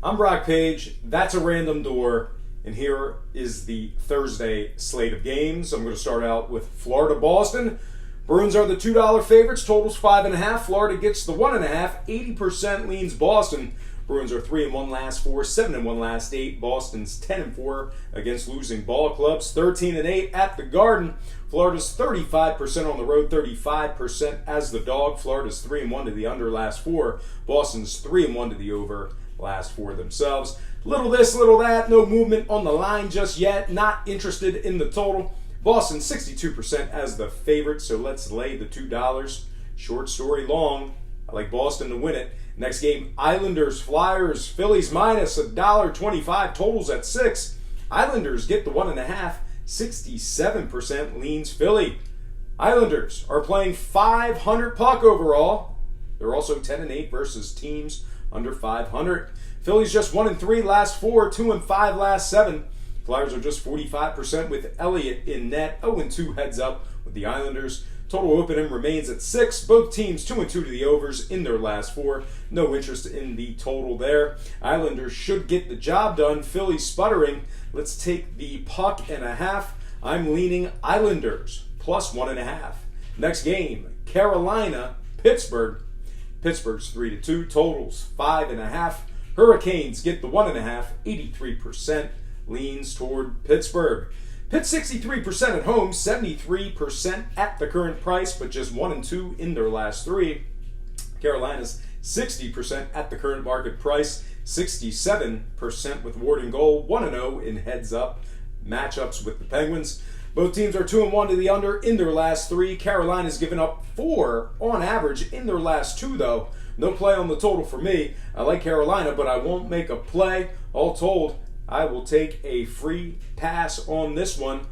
I'm Brock Page. That's a random door. And here is the Thursday slate of games. I'm going to start out with Florida-Boston. Bruins are the $2 favorites. Totals 5.5. Florida gets the 1.5. 80% leans Boston. Bruins are 3-1 last 4, 7-1 last 8. Boston's 10-4 against losing ball clubs. 13-8 at the Garden. Florida's 35% on the road, 35% as the dog. Florida's 3-1 to the under last 4. Boston's 3-1 to the over last 4 themselves. Little this, little that. No movement on the line just yet. Not interested in the total. Boston 62% as the favorite, so let's lay the $2. Short story long. I like Boston to win it. Next game, Islanders, Flyers, Phillies minus $1.25, totals at 6. Islanders get the 1.5, 67% leans Philly. Islanders are playing .500 puck overall. They're also 10-8 versus teams under 500. Phillies just 1-3 last 4, 2-5 last 7. Flyers are just 45% with Elliott in net, 0-2 heads up with the Islanders. Total opening remains at 6. Both teams 2-2 to the overs in their last 4. No interest in the total there. Islanders should get the job done. Philly sputtering. Let's take the puck and a half. I'm leaning Islanders plus 1.5. Next game, Carolina, Pittsburgh. Pittsburgh's 3-2. Totals 5.5. Hurricanes get the 1.5. 83% leans toward Pittsburgh. Pitt 63% at home, 73% at the current price, but just 1-2 in their last 3. Carolina's 60% at the current market price, 67% with Ward and goal, 1-0 in heads-up matchups with the Penguins. Both teams are 2-1 to the under in their last 3. Carolina's given up 4 on average in their last 2, though. No play on the total for me. I like Carolina, but I won't make a play. All told, I will take a free pass on this one,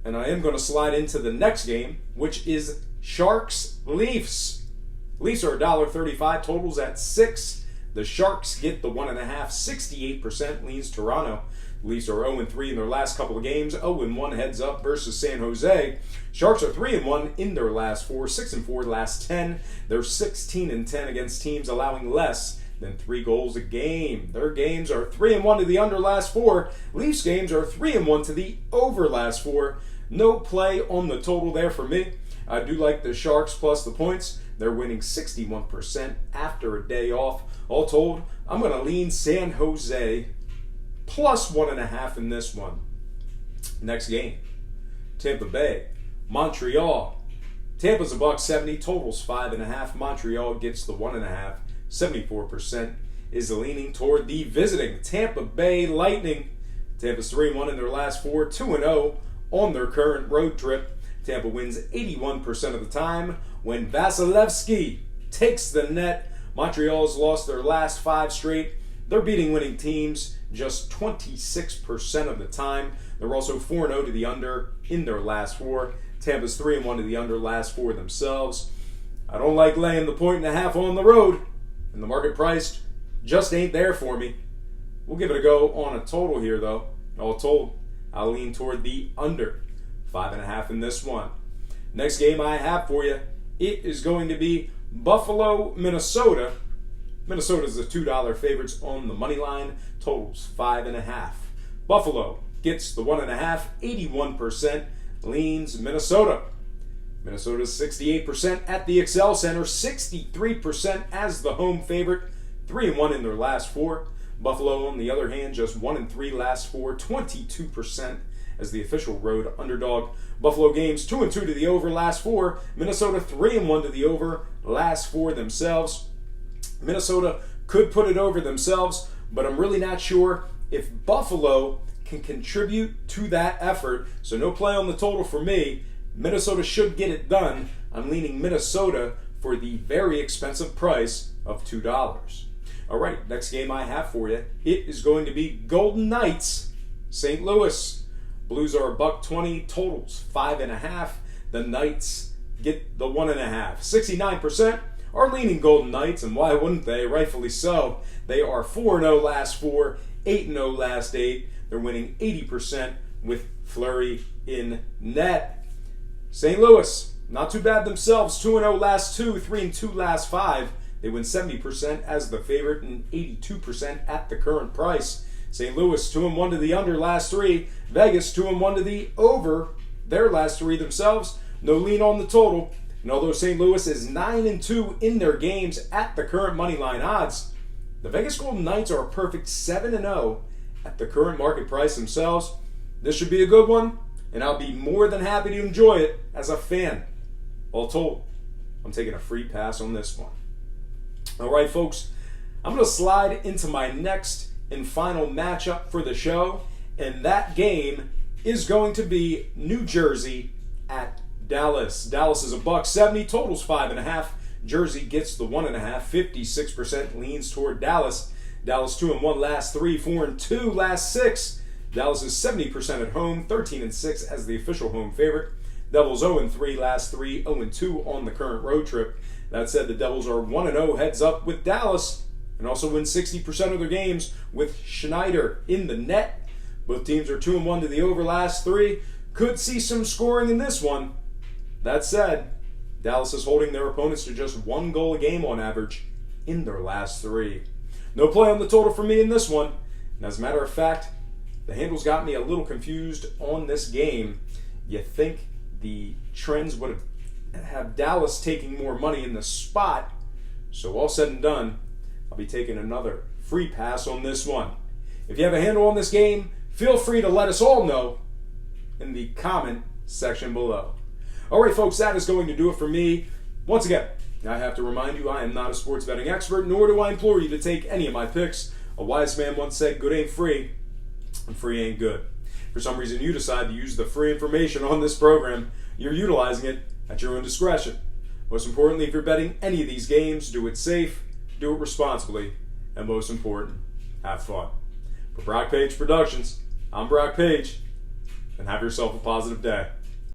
and I am going to slide into the next game, which is Sharks-Leafs. Leafs are $1.35, totals at 6. The Sharks get the 1.5, 68% leans Toronto. Leafs are 0-3 in their last couple of games, 0-1 heads up versus San Jose. Sharks are 3-1 in their last 4, 6-4 last 10. They're 16-10 against teams allowing less than 3 goals a game. Their games are 3-1 to the under last 4. Leafs games are 3-1 to the over last 4. No play on the total there for me. I do like the Sharks plus the points. They're winning 61% after a day off. All told, I'm going to lean San Jose plus 1.5 in this one. Next game, Tampa Bay, Montreal. Tampa's $1.70, totals 5.5. Montreal gets the 1.5. 74% is leaning toward the visiting Tampa Bay Lightning. Tampa's 3-1 in their last 4, 2-0 on their current road trip. Tampa wins 81% of the time when Vasilevsky takes the net. Montreal's lost their last 5 straight. They're beating winning teams just 26% of the time. They're also 4-0 to the under in their last 4. Tampa's 3-1 to the under last 4 themselves. I don't like laying the 1.5 on the road. And the market price just ain't there for me. We'll give it a go on a total here, though. All told, I'll lean toward the under 5.5 in this one. Next game I have for you, it is going to be Buffalo, Minnesota. Minnesota's the $2 favorites on the money line. Totals 5.5. Buffalo gets the 1.5. 81% leans Minnesota. Minnesota's 68% at the Excel Center, 63% as the home favorite, 3-1 in their last 4. Buffalo, on the other hand, just 1-3 last 4, 22% as the official road underdog. Buffalo games 2-2 to the over last 4. Minnesota 3-1 to the over last 4 themselves. Minnesota could put it over themselves, but I'm really not sure if Buffalo can contribute to that effort. So no play on the total for me. Minnesota should get it done. I'm leaning Minnesota for the very expensive price of $2. All right, next game I have for you, it is going to be Golden Knights, St. Louis. Blues are $1.20, totals 5.5. The Knights get the 1.5. 69% are leaning Golden Knights, and why wouldn't they? Rightfully so. They are 4-0 last 4, 8-0 last 8. They're winning 80% with Fleury in net. St. Louis, not too bad themselves. 2-0 last 2, 3-2 last 5. They win 70% as the favorite and 82% at the current price. St. Louis 2-1 to the under last 3. Vegas 2-1 to the over their last 3 themselves. No lean on the total. And although St. Louis is 9-2 in their games at the current money line odds, the Vegas Golden Knights are a perfect 7-0 at the current market price themselves. This should be a good one, and I'll be more than happy to enjoy it as a fan. All told, I'm taking a free pass on this one. All right, folks, I'm going to slide into my next and final matchup for the show, and that game is going to be New Jersey at Dallas. Dallas is $1.70, totals 5.5. Jersey gets the 1.5. 56% leans toward Dallas. Dallas 2-1 last 3, 4-2 last 6. Dallas is 70% at home, 13-6 as the official home favorite. Devils 0-3 last 3, 0-2 on the current road trip. That said, the Devils are 1-0 heads up with Dallas and also win 60% of their games with Schneider in the net. Both teams are 2-1 to the over last 3. Could see some scoring in this one. That said, Dallas is holding their opponents to just 1 goal a game on average in their last 3. No play on the total for me in this one. And as a matter of fact, the handles got me a little confused on this game. You think the trends would have Dallas taking more money in the spot. So all said and done, I'll be taking another free pass on this one. If you have a handle on this game, feel free to let us all know in the comment section below. All right, folks, that is going to do it for me. Once again, I have to remind you I am not a sports betting expert, nor do I implore you to take any of my picks. A wise man once said, good ain't free, and free ain't good. If for some reason you decide to use the free information on this program, you're utilizing it at your own discretion. Most importantly, if you're betting any of these games, do it safe, do it responsibly, and most important, have fun. For Brock Page Productions, I'm Brock Page, and have yourself a positive day.